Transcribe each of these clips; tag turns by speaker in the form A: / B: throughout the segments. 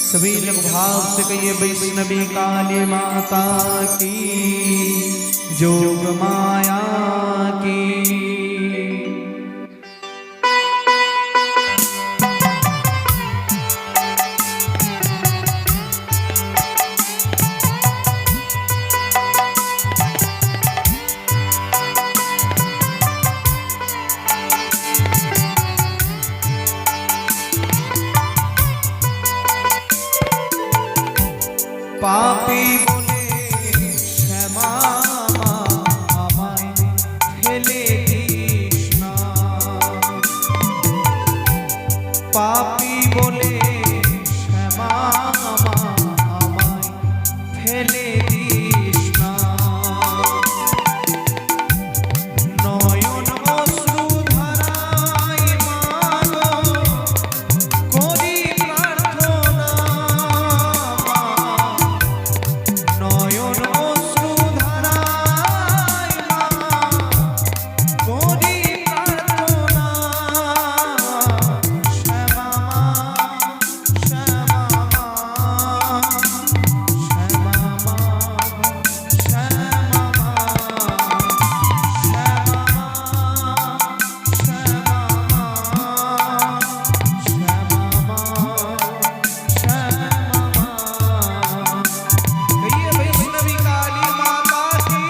A: सभी लोग भाव से कहिए वैष्णवी काली माता की, जोग माया की। पापी बोले क्षमा আমায় ফেলে দিস না, পাপী বলে ক্ষমা আমায় ফেলে দিস না। নয়ন অশ্রু ধারায় মাগো করি প্রার্থনা, নয়ন অশ্রু ধারায় মা করি প্রার্থনা। শ্যামা মা, শ্যামা মা, শ্যামা মা, শ্যামা মা, कहिए वैष्णवी काली माता की।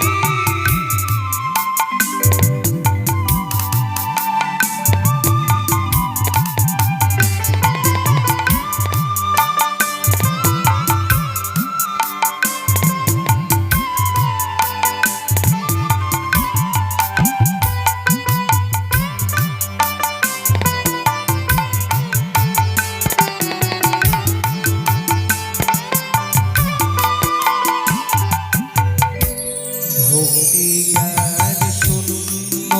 A: ভক্তি জ্ঞান শূন্য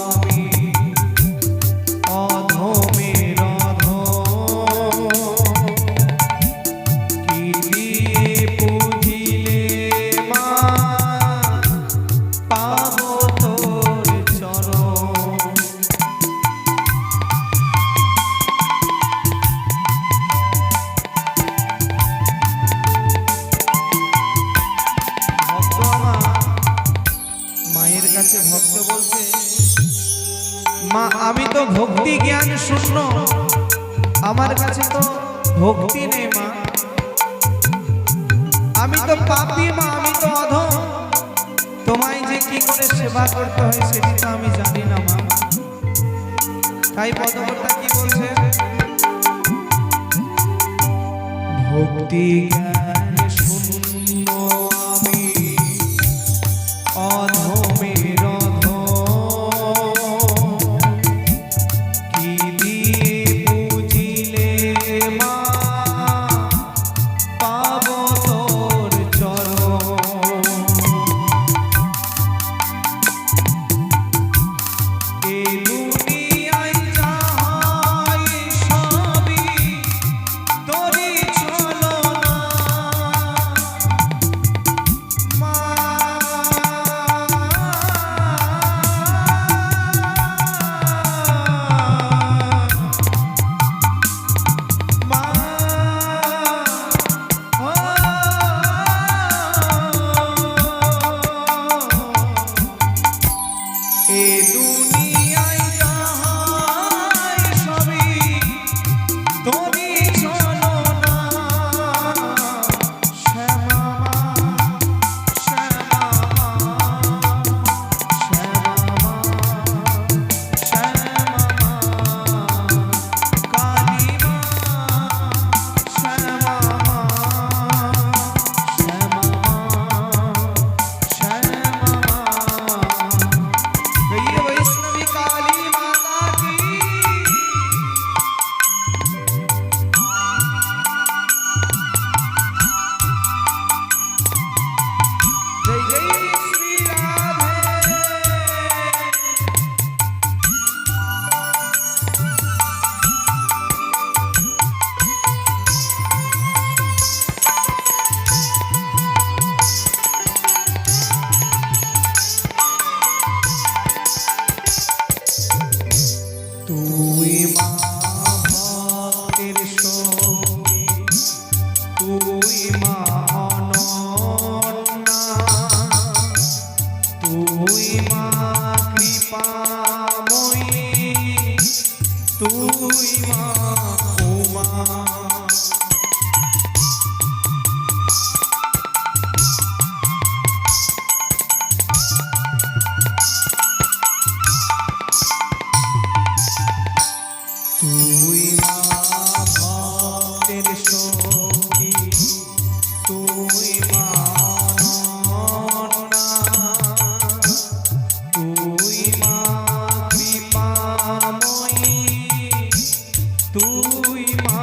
A: আমি অধমের অধম, কি দিয়ে পুজিলে মা পাবো তোর চরণ। ভক্ত আমার মায়ের কাছে ভক্ত বলছে, মা আমি তো ভক্তি জ্ঞান শূন্য, আমার কাছে তো ভক্তি নেই মা, আমি তো পাপী মা, আমি তো অধম, তোমায় যে কি করে সেবা করতে হয় সেটি তো আমি জানি না মা। তাই পদকর্তা কি বলছে, ভক্তি জ্ঞান শূন্য আমি অধমের অধম, কি দিয়ে পুজিলে মা পাবো তোর চরণ। এ দুনিয়ায় যাহাই সবই তোরই ছলনা, মা মা ও এ দুনিয়ায় যাহাই সবই তোরই ছলনা। শ্যামা মা, শ্যামা মা, শ্যামা মা, শ্যামা মা, কালী মা, শ্যামা মা, শ্যামা মা, শ্যামা মা। कहिए তুই মা উমা তুই মা ভক্তের সখী তুই মা অনন্যা তুই মা কৃপাময়ী তুই মা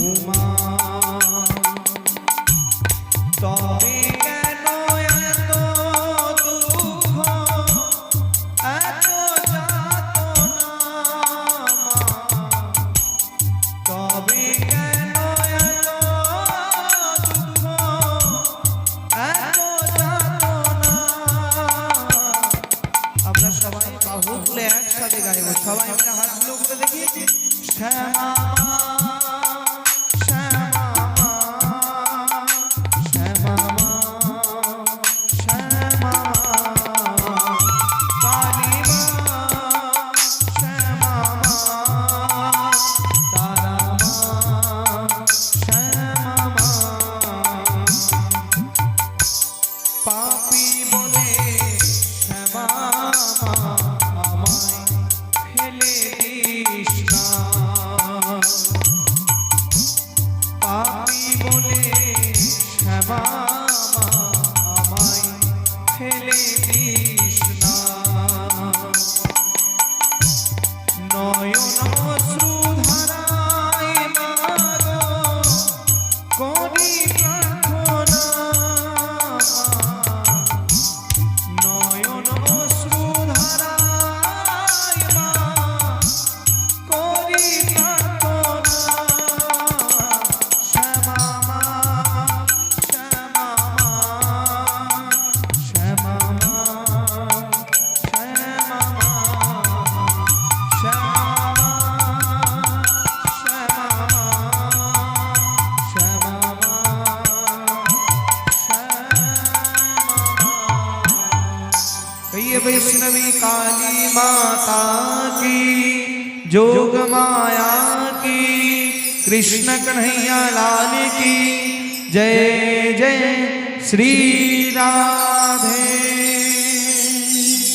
A: উমা তবে কেন এত দুঃখ এত যাতনা তবে কেন এত দুঃখ এত যাতনা আমরা সবাই বাহু তুলে একসাথে গাইব সবাই মিলে হাতগুলো উপরে দেখি শ্যামা শ্যামা শ্যামা শ্যামা কালী মা শ্যামা তারা শ্যামা পাপী বলে শ্যামা আমায় ফেলে দিস না পাপী বলে শ্যামা আমায় ফেলে দিস না নয়ন অশ্রুধারায় মাগো করি প্রার্থনা নয়ন অশ্রুধারায় মা করি প্রার্থনা শ্যামা মা শ্যামা মা শ্যামা মা শ্যামা মা कहिए वैष्णवी काली माता की जोग माया की कृष्ण कन्हैया लाल की जय जय श्री राधे।